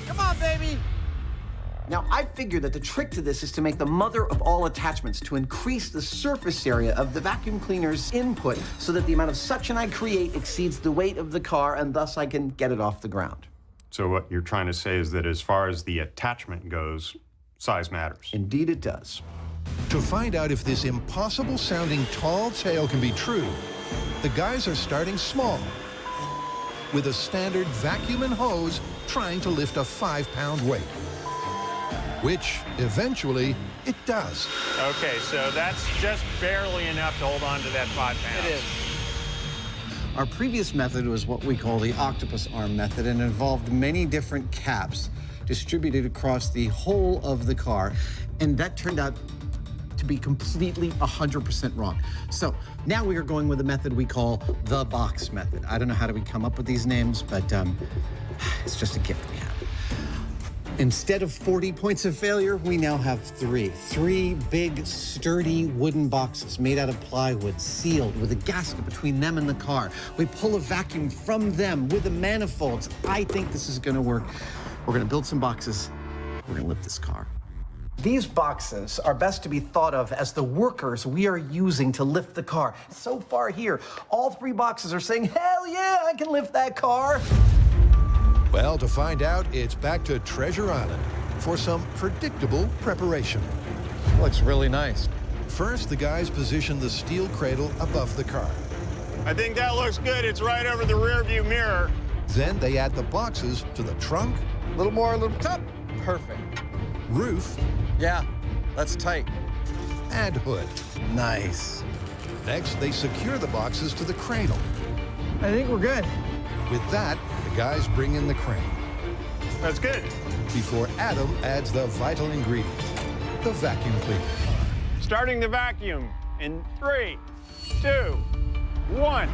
Come on, baby. Now, I figured that the trick to this is to make the mother of all attachments, to increase the surface area of the vacuum cleaner's input so that the amount of suction I create exceeds the weight of the car, and thus I can get it off the ground. So what you're trying to say is that as far as the attachment goes, size matters. Indeed it does. To find out if this impossible-sounding tall tale can be true, the guys are starting small, with a standard vacuum and hose trying to lift a 5-pound weight. Which, eventually, it does. Okay, so that's just barely enough to hold on to that 5 pounds. It is. Our previous method was what we call the octopus arm method, and involved many different caps distributed across the whole of the car, and that turned out to be completely 100% wrong. So now we are going with a method we call the box method. I don't know how do we come up with these names, but it's just a gift we have. Instead of 40 points of failure, we now have 3. 3 big, sturdy wooden boxes made out of plywood, sealed with a gasket between them and the car. We pull a vacuum from them with the manifolds. I think this is gonna work. We're gonna build some boxes. We're gonna lift this car. These boxes are best to be thought of as the workers we are using to lift the car. So far here, all 3 boxes are saying, hell yeah, I can lift that car. Well, to find out, it's back to Treasure Island for some predictable preparation. Looks really nice. First, the guys position the steel cradle above the car. I think that looks good. It's right over the rear view mirror. Then they add the boxes to the trunk, A little more, a little top. Perfect. roof, Yeah, that's tight. and hood. Nice. Next, they secure the boxes to the cradle. I think we're good. With that, the guys bring in the crane, That's good. before Adam adds the vital ingredient, the vacuum cleaner. Starting the vacuum in 3, 2, 1.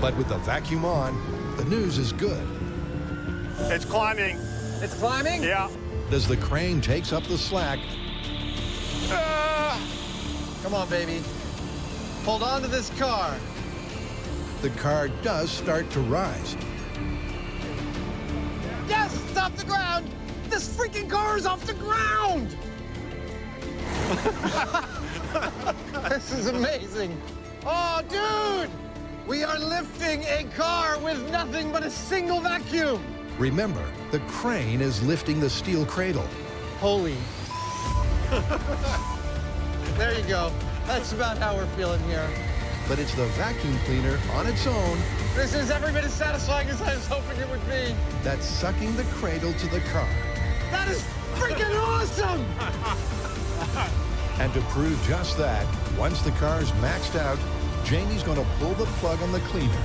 But with the vacuum on, the news is good, It's climbing. It's climbing? Yeah. as the crane takes up the slack. Come on, baby. Hold on to this car. The car does start to rise. Yes, it's off the ground. This freaking car is off the ground. This is amazing. Oh, dude, we are lifting a car with nothing but a single vacuum. Remember, the crane is lifting the steel cradle. Holy. There you go. That's about how we're feeling here. But it's the vacuum cleaner on its own This is every bit as satisfying as I was hoping it would be. that's sucking the cradle to the car. That is freaking awesome! And to prove just that, once the car's maxed out, Jamie's gonna pull the plug on the cleaner.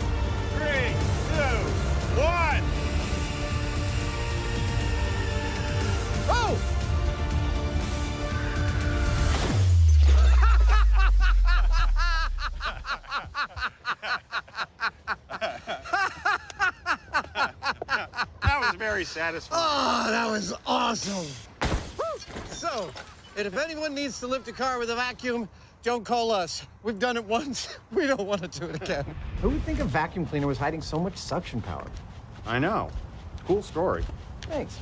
3, 2, 1. Oh! That was very satisfying. Oh, that was awesome. Woo. So, and if anyone needs to lift a car with a vacuum, don't call us. We've done it once. We don't want to do it again. Who would think a vacuum cleaner was hiding so much suction power? I know. Cool story. Thanks.